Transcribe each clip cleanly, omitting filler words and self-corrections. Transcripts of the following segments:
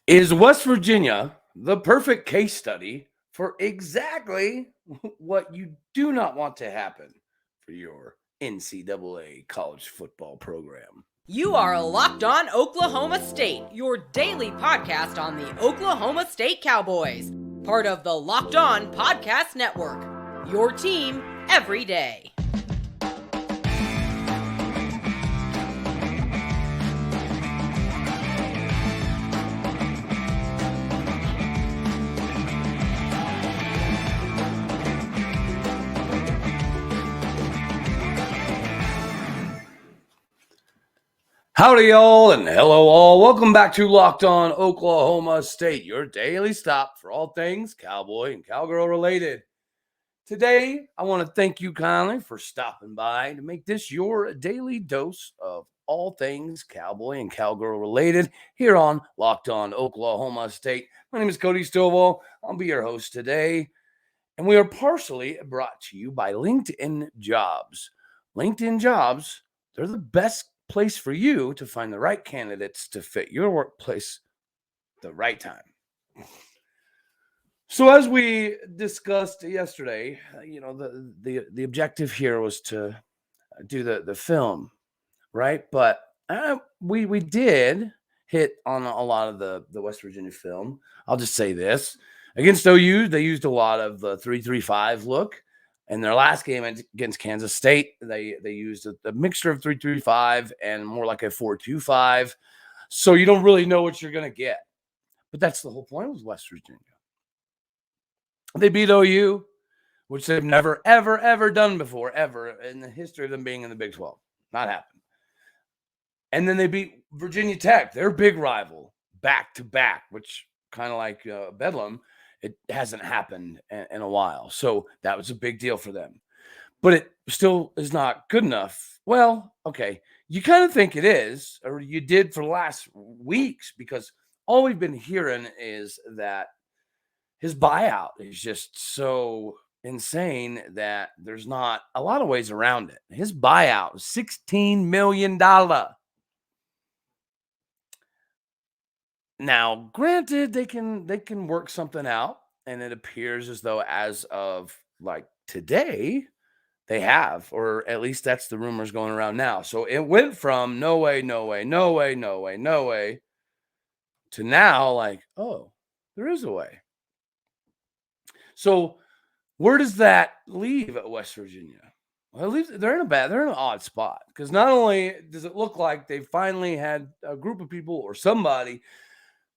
Is West Virginia the perfect case study for exactly what you do not want to happen for your NCAA college football program? You are Locked On Oklahoma State, your daily podcast on the Oklahoma State Cowboys, part of the Locked On Podcast Network. Your team every day. Howdy, y'all, and hello, all. Welcome back to Locked On Oklahoma State, your daily stop for all things cowboy and cowgirl related. Today, I want to thank you kindly for stopping by to make this your daily dose of all things cowboy and cowgirl related here on Locked On Oklahoma State. My name is Cody Stovall. I'll be your host today, and we are partially brought to you by LinkedIn Jobs. LinkedIn Jobs, they're the best place for you to find the right candidates to fit your workplace the right time. So as we discussed yesterday, the objective here was to do the film, right? But we did hit on a lot of the West Virginia film. I'll just say this. Against OU, they used a lot of the 3-3-5 look. In their last game against Kansas State, they used a mixture of 3-3-5 and more like a 4-2-5. So you don't really know what you're going to get. But that's the whole point with West Virginia. They beat OU, which they've never, ever, ever done before, ever in the history of them being in the Big 12. Not happened. And then they beat Virginia Tech, their big rival, back to back, which kind of like Bedlam. It hasn't happened in a while. So that was a big deal for them. But it still is not good enough. Well, okay. You kind of think it is, or you did for the last weeks, because all we've been hearing is that his buyout is just so insane that there's not a lot of ways around it. His buyout is $16 million. Now, granted, they can work something out, and it appears as though as of like today, they have, or at least that's the rumors going around now. So it went from no way, no way, no way, no way, no way, to now like, oh, there is a way. So where does that leave at West Virginia? Well, at least they're in an odd spot, because not only does it look like they finally had a group of people or somebody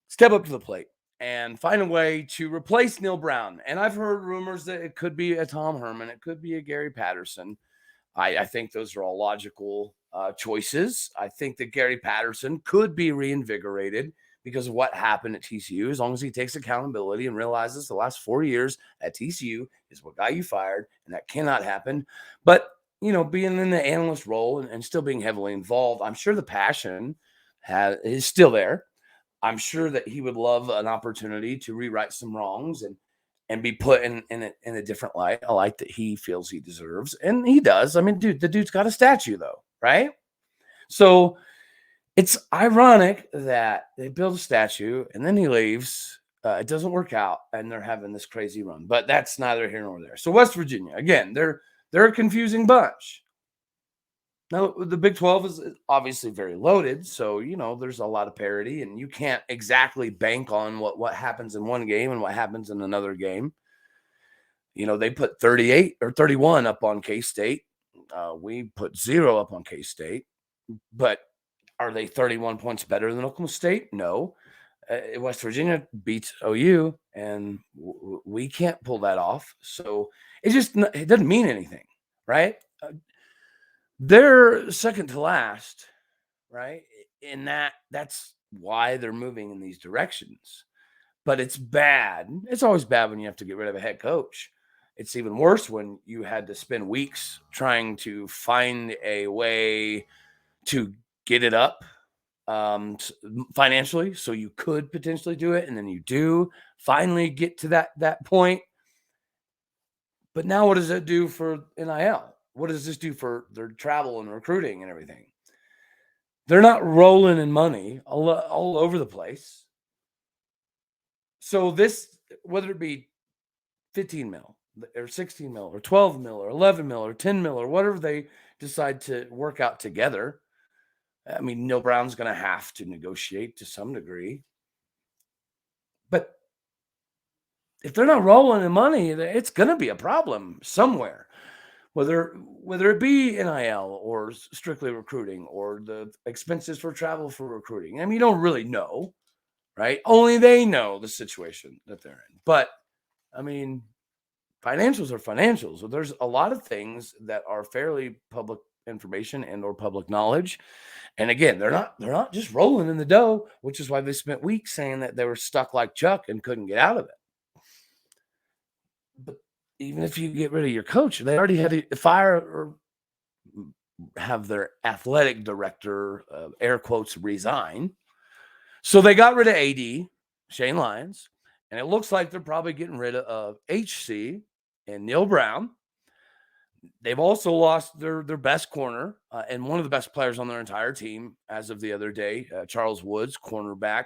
step up to the plate and find a way to replace Neal Brown. And I've heard rumors that it could be a Tom Herman. It could be a Gary Patterson. I think those are all logical choices. I think that Gary Patterson could be reinvigorated because of what happened at TCU, as long as he takes accountability and realizes the last 4 years at TCU is what got you fired, and that cannot happen. But, being in the analyst role and still being heavily involved, I'm sure the passion is still there. I'm sure that he would love an opportunity to rewrite some wrongs and be put in a different light, a light that he feels he deserves. And he does. I mean, the dude's got a statue, though, right? So it's ironic that they build a statue and then he leaves. It doesn't work out, and they're having this crazy run. But that's neither here nor there. So West Virginia, again, they're a confusing bunch. Now, the Big 12 is obviously very loaded, so, there's a lot of parity, and you can't exactly bank on what happens in one game and what happens in another game. They put 38 or 31 up on K-State. We put 0 up on K-State. But are they 31 points better than Oklahoma State? No. West Virginia beats OU, and we can't pull that off. So it doesn't mean anything, right? They're second to last, right? And that's why they're moving in these directions. But it's bad. It's always bad when you have to get rid of a head coach. It's even worse when you had to spend weeks trying to find a way to get it up financially so you could potentially do it, and then you do finally get to that point. But now what does it do for NIL? What does this do for their travel and recruiting and everything? They're not rolling in money all over the place. So this, whether it be 15 mil or 16 mil or 12 mil or 11 mil or 10 mil or whatever they decide to work out together. I mean, Neal Brown's going to have to negotiate to some degree. But if they're not rolling in money, it's going to be a problem somewhere. Whether it be NIL or strictly recruiting or the expenses for travel for recruiting. I mean, you don't really know, right? Only they know the situation that they're in. But, I mean, financials are financials. So there's a lot of things that are fairly public information and or public knowledge. And again, they're not just rolling in the dough, which is why they spent weeks saying that they were stuck like Chuck and couldn't get out of it. But even if you get rid of your coach, they already had to fire or have their athletic director, air quotes, resign. So they got rid of AD Shane Lyons, and it looks like they're probably getting rid of HC and Neal Brown. They've also lost their best corner and one of the best players on their entire team as of the other day, Charles Woods, cornerback.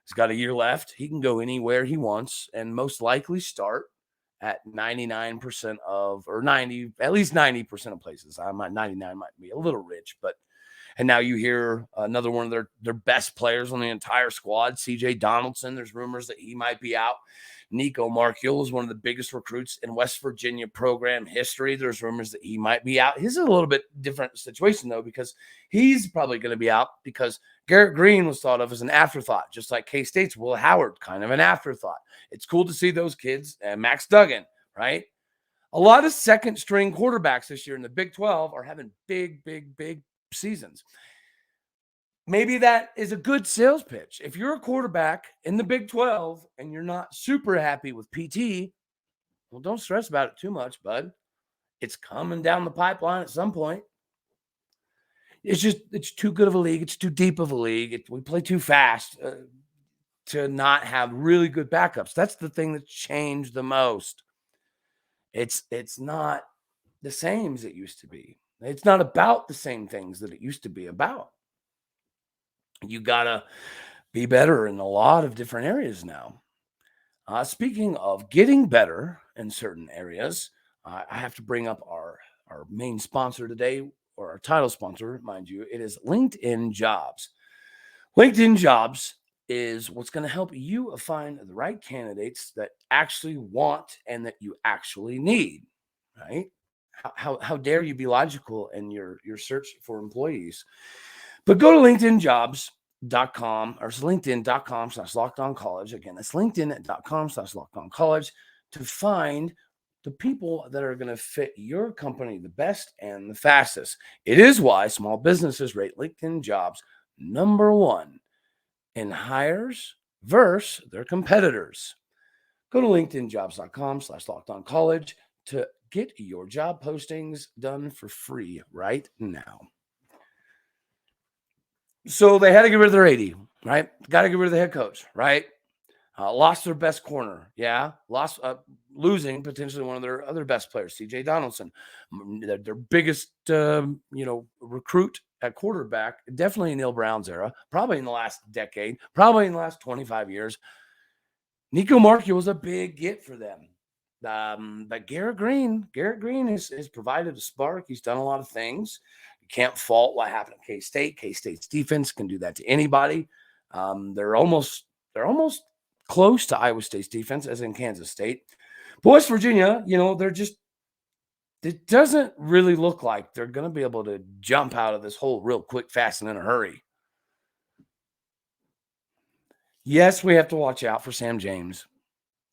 He's got a year left. He can go anywhere he wants and most likely start at 99% of, or 90, at least 90% of places. I'm at 99, might be a little rich, but, and now you hear another one of their best players on the entire squad, C.J. Donaldson. There's rumors that he might be out. Nicco Marchiol is one of the biggest recruits in West Virginia program history. There's rumors that he might be out. His is a little bit different situation, though, because he's probably going to be out because Garrett Green was thought of as an afterthought, just like K-State's Will Howard, kind of an afterthought. It's cool to see those kids. And Max Duggan, right? A lot of second-string quarterbacks this year in the Big 12 are having big seasons. Maybe that is a good sales pitch. If you're a quarterback in the Big 12 and you're not super happy with PT, well, don't stress about it too much, bud. It's coming down the pipeline at some point. It's too good of a league. It's too deep of a league. We play too fast to not have really good backups. That's the thing that's changed the most. It's not the same as it used to be. It's not about the same things that it used to be about. You got to be better in a lot of different areas now. Speaking of getting better in certain areas, I have to bring up our main sponsor today, or our title sponsor, mind you. It is LinkedIn Jobs. LinkedIn Jobs is what's going to help you find the right candidates that actually want and that you actually need, right? How dare you be logical in your search for employees? But go to LinkedInjobs.com or LinkedIn.com/LockedOnCollege. Again, that's LinkedIn.com/LockedOnCollege to find the people that are going to fit your company the best and the fastest. It is why small businesses rate LinkedIn Jobs #1 in hires versus their competitors. Go to LinkedInjobs.com/LockedOnCollege to get your job postings done for free right now. So they had to get rid of their AD, right? Got to get rid of the head coach, right? Lost their best corner, yeah. Losing potentially one of their other best players, C.J. Donaldson, their biggest, recruit at quarterback. Definitely in Neal Brown's era, probably in the last decade, probably in the last 25 years. Nicco Marchiol was a big get for them. But Garrett Green has provided a spark. He's done a lot of things. You can't fault what happened at K-State. K-State's defense can do that to anybody. They're almost close to Iowa State's defense, as in Kansas State. But West Virginia, it doesn't really look like they're going to be able to jump out of this hole real quick, fast, and in a hurry. Yes, we have to watch out for Sam James.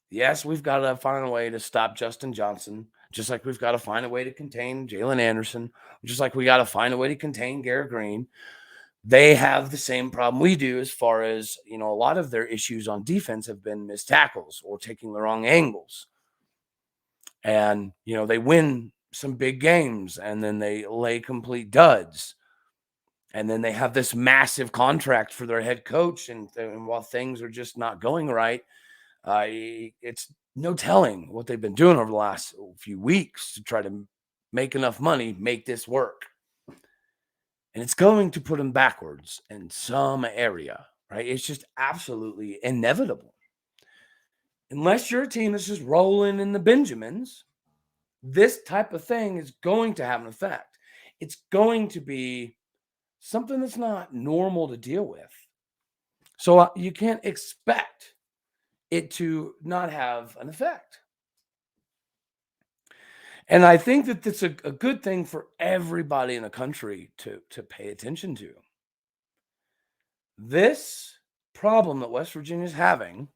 Yes, we've got to find a way to stop Justin Johnson, just like we've got to find a way to contain Jalen Anderson, just like we got to find a way to contain Garrett Green. They have the same problem we do as far as, a lot of their issues on defense have been missed tackles or taking the wrong angles. And, they win some big games and then they lay complete duds. And then they have this massive contract for their head coach. And while things are just not going right, it's no telling what they've been doing over the last few weeks to try to make enough money, make this work. And it's going to put them backwards in some area, right? It's just absolutely inevitable. unless you're a team that's just rolling in the Benjamins, this type of thing is going to have an effect. It's going to be something that's not normal to deal with. So you can't expect it to not have an effect. And I think that that's a good thing for everybody in the country to pay attention to. This problem that West Virginia is having,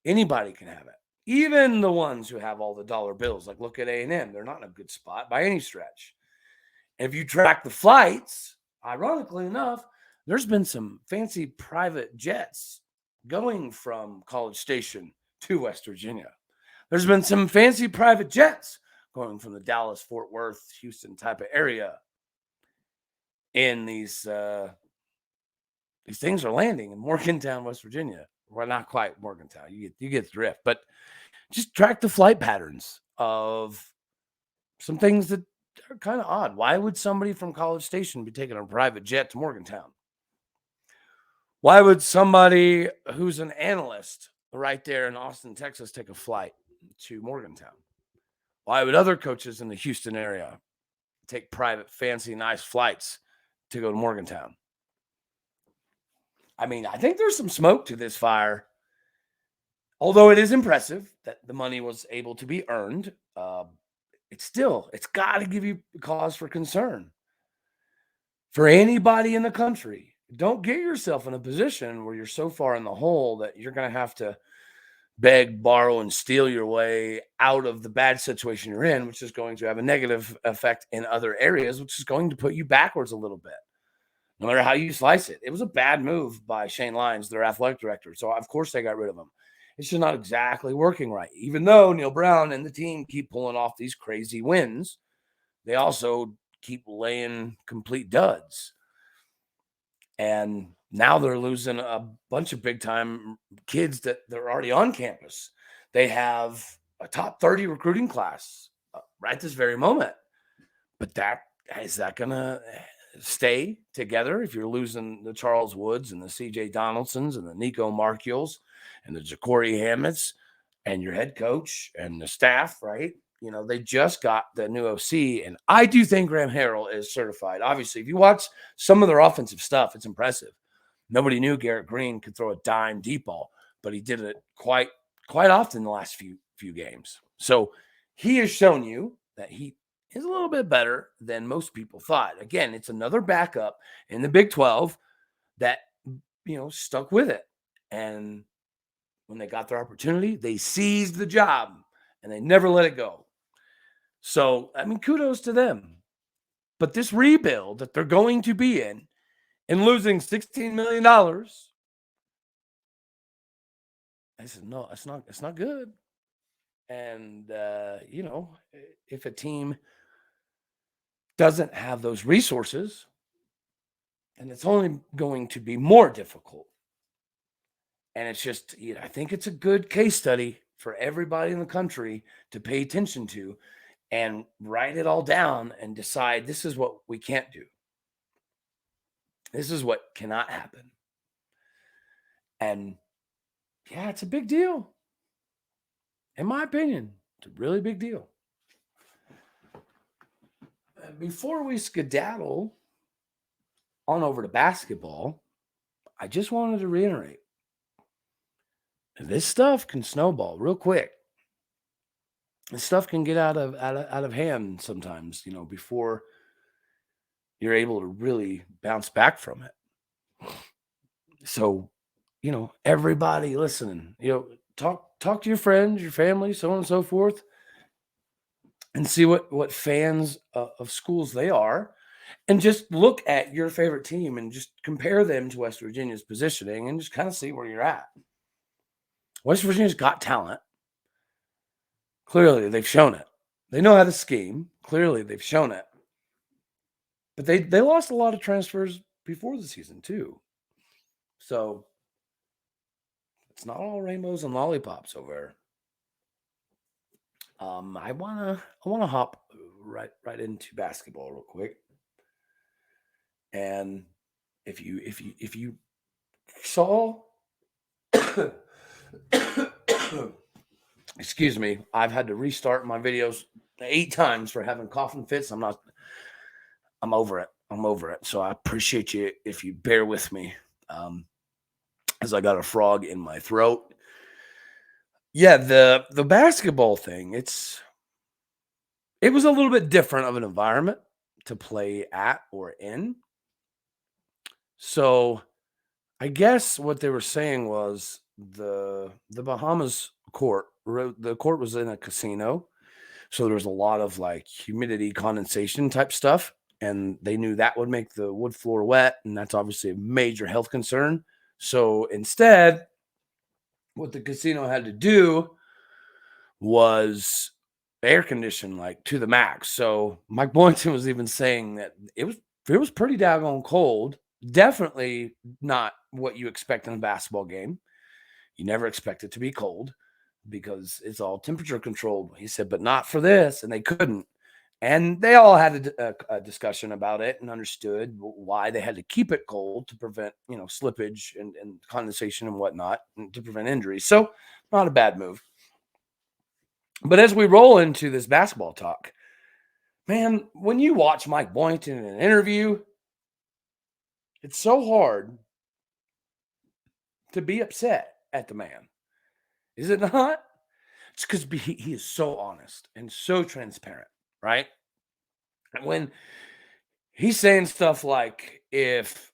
anybody can have it. Even the ones who have all the dollar bills, like look at A&M. They're not in a good spot by any stretch. And if you track the flights, ironically enough, there's been some fancy private jets going from College Station to West Virginia. There's been some fancy private jets going from the Dallas, Fort Worth, Houston type of area. And these things are landing in Morgantown, West Virginia. Well, not quite Morgantown. You get the drift. But just track the flight patterns of some things that are kind of odd. Why would somebody from College Station be taking a private jet to Morgantown? Why would somebody who's an analyst right there in Austin, Texas, take a flight to Morgantown? Why would other coaches in the Houston area take private, fancy, nice flights to go to Morgantown? I mean, I think there's some smoke to this fire. Although it is impressive that the money was able to be earned, it's got to give you cause for concern. For anybody in the country, don't get yourself in a position where you're so far in the hole that you're going to have to beg, borrow, and steal your way out of the bad situation you're in, which is going to have a negative effect in other areas, which is going to put you backwards a little bit, no matter how you slice it. It was a bad move by Shane Lyons, their athletic director. So, of course, they got rid of him. It's just not exactly working right. Even though Neal Brown and the team keep pulling off these crazy wins, they also keep laying complete duds. And now they're losing a bunch of big-time kids that they're already on campus. They have a top 30 recruiting class right this very moment. But is that going to stay together if you're losing the Charles Woods and the C.J. Donaldsons and the Nicco Marchiols and the Jacory Hametts and your head coach and the staff, right? You know, they just got the new OC, and I do think Graham Harrell is certified. Obviously, if you watch some of their offensive stuff, it's impressive. Nobody knew Garrett Green could throw a dime deep ball, but he did it quite often in the last few games. So he has shown you that he is a little bit better than most people thought. Again, it's another backup in the Big 12 that, stuck with it. And when they got their opportunity, they seized the job and they never let it go. So, I mean, kudos to them. But this rebuild that they're going to be in and losing $16 million, I said, no, it's not good. And, if a team doesn't have those resources, and it's only going to be more difficult. And it's just, I think it's a good case study for everybody in the country to pay attention to and write it all down and decide this is what we can't do. This is what cannot happen. And yeah, it's a big deal. In my opinion, it's a really big deal. Before we skedaddle on over to basketball, I just wanted to reiterate, this stuff can snowball real quick. This stuff can get out of hand sometimes, before you're able to really bounce back from it. So, everybody listening, talk to your friends, your family, so on and so forth, and see what fans of schools they are, and just look at your favorite team and just compare them to West Virginia's positioning and just kind of see where you're at. West Virginia's got talent. Clearly, they've shown it. They know how to scheme. Clearly, they've shown it. But they lost a lot of transfers before the season, too. So, it's not all rainbows and lollipops over there. I wanna hop right into basketball real quick. And if you saw Excuse me. I've had to restart my videos 8 times for having coughing fits. I'm over it. I'm over it. So I appreciate you if you bear with me, as I got a frog in my throat. Yeah, the basketball thing, it was a little bit different of an environment to play at or in. So I guess what they were saying was the Bahamas court, the court was in a casino. So there was a lot of like humidity condensation type stuff. And they knew that would make the wood floor wet. And that's obviously a major health concern. So instead, what the casino had to do was air condition like to the max. So Mike Boynton was even saying that it was pretty daggone cold. Definitely not what you expect in a basketball game. You never expect it to be cold because it's all temperature controlled. He said, but not for this. And they couldn't. And they all had a discussion about it and understood why they had to keep it cold to prevent, slippage and condensation and whatnot, and to prevent injuries. So not a bad move. But as we roll into this basketball talk, man, when you watch Mike Boynton in an interview, it's so hard to be upset at the man. Is it not? It's because he is so honest and so transparent, right? And when he's saying stuff like, if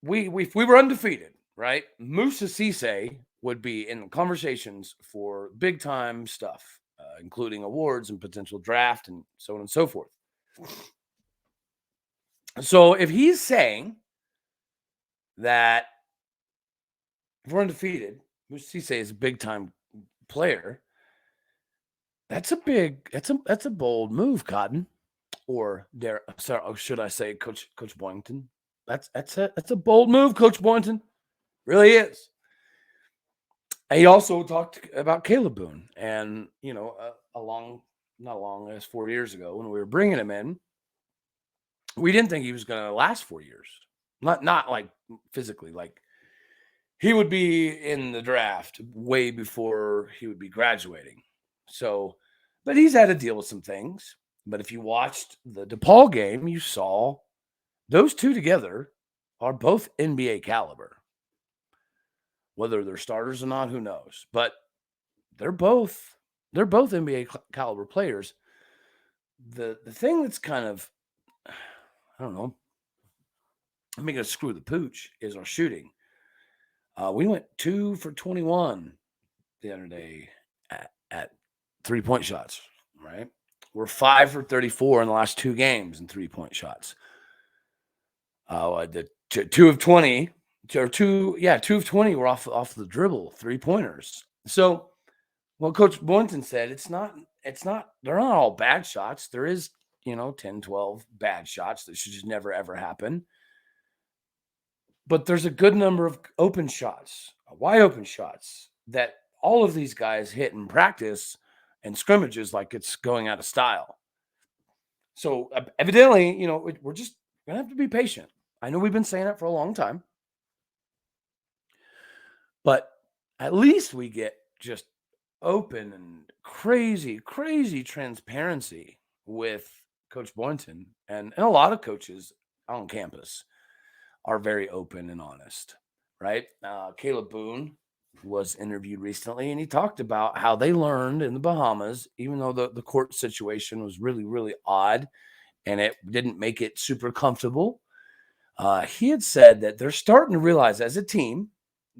we were undefeated, right, Moussa Cisse would be in conversations for big time stuff, including awards and potential draft and so on and so forth. So if he's saying that if we're undefeated, Moussa Cisse is a big time player, that's a bold move, Cotton. Or should I say Coach Boynton? That's a bold move, Coach Boynton. Really is. And he also talked about Kalib Boone, and not long as 4 years ago when we were bringing him in, we didn't think he was going to last 4 years. Not like physically, like he would be in the draft way before he would be graduating. So, but he's had to deal with some things. But if you watched the DePaul game, you saw those two together are both NBA caliber. Whether they're starters or not, who knows? But they're both NBA caliber players. The thing that's kind of, I don't know, I'm going to screw the pooch is our shooting. We went 2 for 21 the other day at 3-point shots, right? We're 5 for 34 in the last 2 games in 3-point shots. The 2 of 20, or 2 of 20 were off the dribble, 3-pointers. So, what Coach Boynton said, they're not all bad shots. There is, 10, 12 bad shots that should just never, ever happen. But there's a good number of open shots, wide open shots that all of these guys hit in practice and scrimmages like it's going out of style. So evidently, we're just going to have to be patient. I know we've been saying that for a long time. But at least we get just open and crazy, crazy transparency with Coach Boynton. And a lot of coaches on campus are very open and honest, right? Kalib Boone was interviewed recently, and he talked about how they learned in the Bahamas, even though the court situation was really, really odd and it didn't make it super comfortable. He had said that they're starting to realize as a team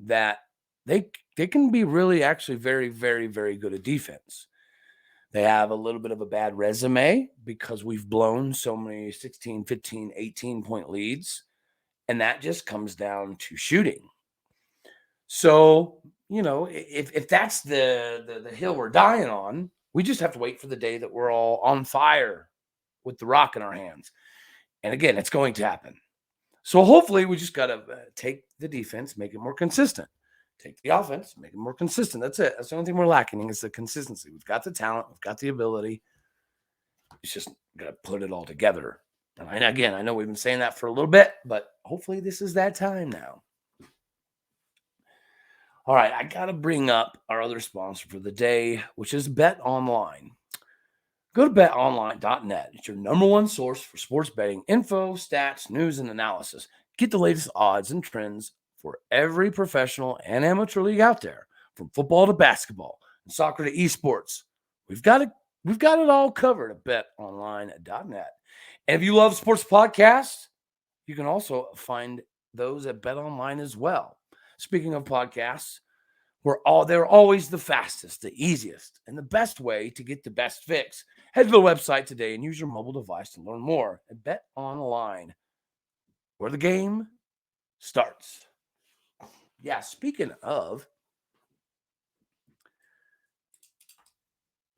that they can be really actually very, very, very good at defense. They have a little bit of a bad resume because we've blown so many 16, 15, 18-point leads, and that just comes down to shooting. So, if that's the hill we're dying on, we just have to wait for the day that we're all on fire with the rock in our hands. And again, it's going to happen. So hopefully we just got to take the defense, make it more consistent. Take the offense, make it more consistent. That's it. That's the only thing we're lacking is the consistency. We've got the talent. We've got the ability. It's just got to put it all together. And again, I know we've been saying that for a little bit, but hopefully this is that time now. All right, I got to bring up our other sponsor for the day, which is Bet Online. Go to betonline.net. It's your number one source for sports betting info, stats, news, and analysis. Get the latest odds and trends for every professional and amateur league out there, from football to basketball and soccer to esports. We've got it all covered at betonline.net. And if you love sports podcasts, you can also find those at BetOnline as well. Speaking of podcasts, they're always the fastest, the easiest, and the best way to get the best fix. Head to the website today and use your mobile device to learn more at BetOnline, where the game starts. Yeah, speaking of,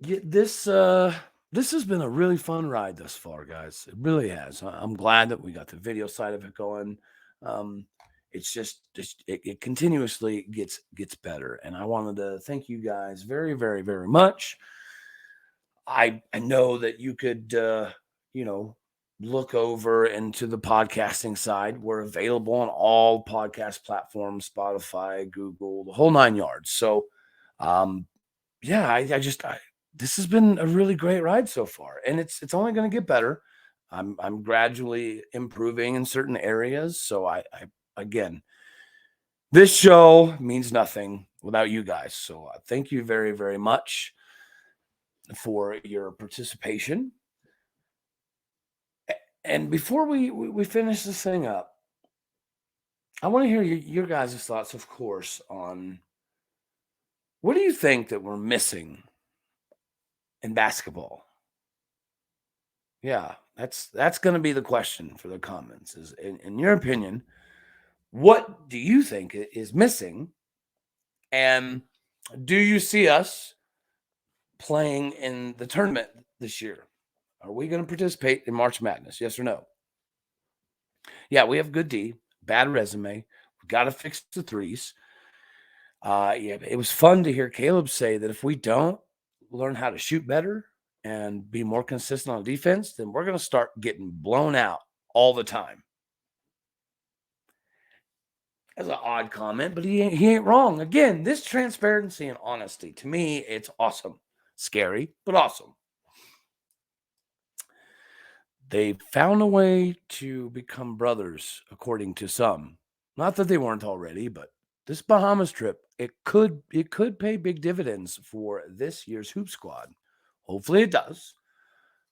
this has been a really fun ride thus far, guys. It really has. I'm glad that we got the video side of it going. It's just it continuously gets better. And I wanted to thank you guys very, very, very much. I know that you could, look over into the podcasting side. We're available on all podcast platforms, Spotify, Google, the whole 9 yards. So, this has been a really great ride so far, and it's only going to get better. I'm gradually improving in certain areas. So again, this show means nothing without you guys. So thank you very, very much for your participation. And before we finish this thing up, I want to hear your guys' thoughts, of course, on what do you think that we're missing in basketball? Yeah, that's going to be the question for the comments. Is in your opinion, what do you think is missing? And do you see us playing in the tournament this year? Are we going to participate in March Madness? Yes or no? Yeah, we have good D, bad resume. We got to fix the threes. It was fun to hear Kalib say that if we don't learn how to shoot better and be more consistent on defense, then we're going to start getting blown out all the time. That's an odd comment, but he ain't wrong. Again, this transparency and honesty, to me, it's awesome. Scary, but awesome. They found a way to become brothers, according to some. Not that they weren't already, but this Bahamas trip, it could pay big dividends for this year's Hoop Squad. Hopefully it does.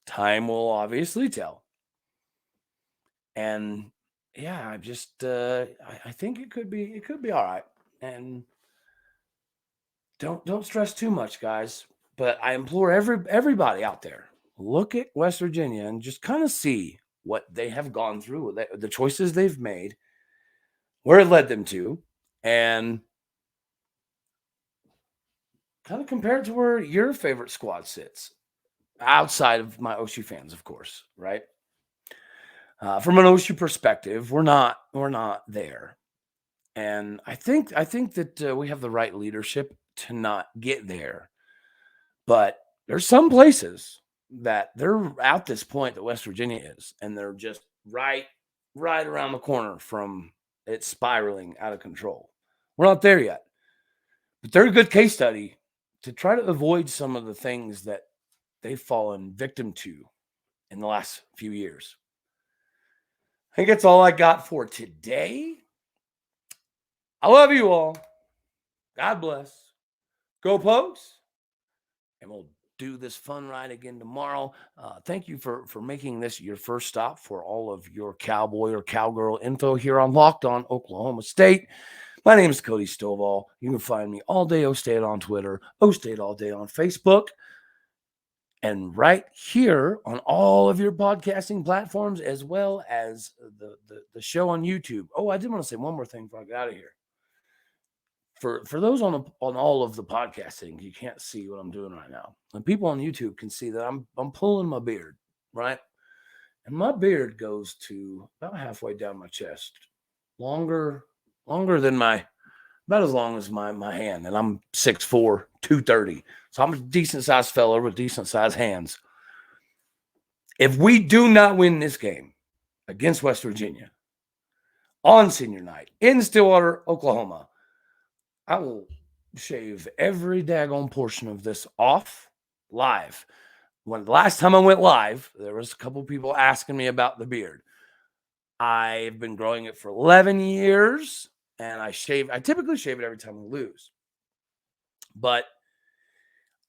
Time will obviously tell. And yeah, I think it could be all right. And don't stress too much, guys. But I implore everybody out there, look at West Virginia and just kind of see what they have gone through, the choices they've made, where it led them to, and kind of compare it to where your favorite squad sits, outside of my OSU fans, of course, right? From an OSU perspective, we're not there, and I think that we have the right leadership to not get there. But there's some places that they're at this point that West Virginia is, and they're just right around the corner from it spiraling out of control. We're not there yet, but they're a good case study to try to avoid some of the things that they've fallen victim to in the last few years. I think that's all I got for today. I love you all. God bless. Go Pokes. And we'll do this fun ride again tomorrow. Thank you for making this your first stop for all of your cowboy or cowgirl info here on Locked On Oklahoma State. My name is Cody Stovall. You can find me all day O-State on Twitter, O-State all day on Facebook, and right here on all of your podcasting platforms, as well as the show on YouTube. Oh, I did want to say one more thing before I get out of here. For those on all of the podcasting, you can't see what I'm doing right now. And people on YouTube can see that I'm pulling my beard, right? And my beard goes to about halfway down my chest, longer than about as long as my hand. And I'm 6'4", 230. So I'm a decent sized fella with decent sized hands. If we do not win this game against West Virginia on senior night in Stillwater, Oklahoma, I will shave every daggone portion of this off live. When the last time I went live, there was a couple people asking me about the beard. I've been growing it for 11 years, and I typically shave it every time we lose. But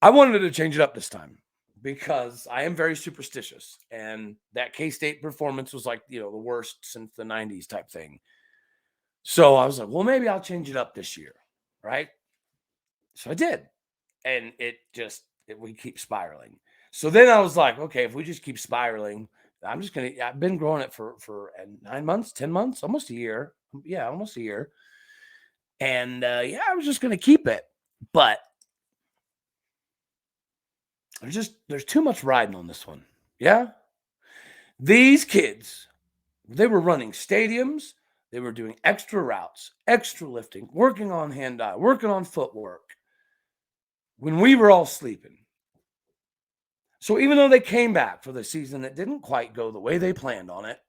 I wanted to change it up this time because I am very superstitious, and that K-State performance was like, the worst since the 90s type thing. So I was like, well, maybe I'll change it up this year, right? So I did, and we keep spiraling. So then I was like, okay, if we just keep spiraling, I've been growing it for 9 months, 10 months, almost a year. Yeah, almost a year. And I was just going to keep it, but there's too much riding on this one. Yeah. These kids, they were running stadiums. They were doing extra routes, extra lifting, working on hand-eye, working on footwork when we were all sleeping. So even though they came back for the season that didn't quite go the way they planned on it,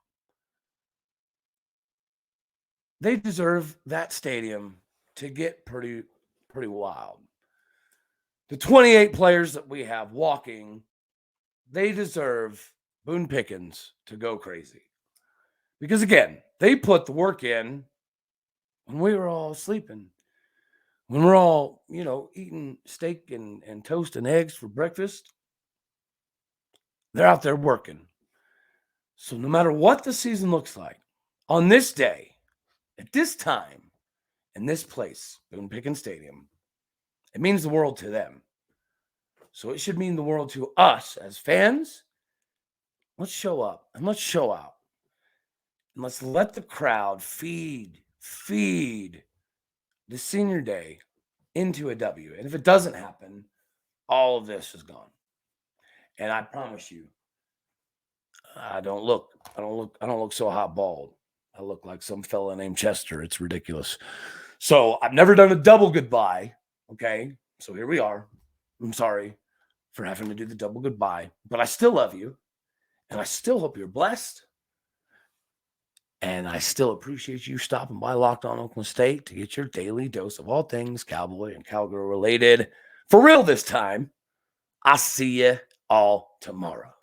they deserve that stadium to get pretty wild. The 28 players that we have walking, they deserve Boone Pickens to go crazy. Because again, they put the work in when we were all sleeping. When we're all, eating steak and toast and eggs for breakfast, they're out there working. So no matter what the season looks like, on this day, at this time, in this place, Boone Pickens Stadium, it means the world to them. So it should mean the world to us as fans. Let's show up and let's show out. And let's let the crowd feed the senior day into a W. And if it doesn't happen, all of this is gone. And I promise you, I don't look so hot bald. I look like some fella named Chester. It's ridiculous. So I've never done a double goodbye. Okay. So here we are. I'm sorry for having to do the double goodbye, but I still love you. And I still hope you're blessed. And I still appreciate you stopping by Locked On Oklahoma State to get your daily dose of all things Cowboy and Cowgirl related. For real this time. I'll see you all tomorrow.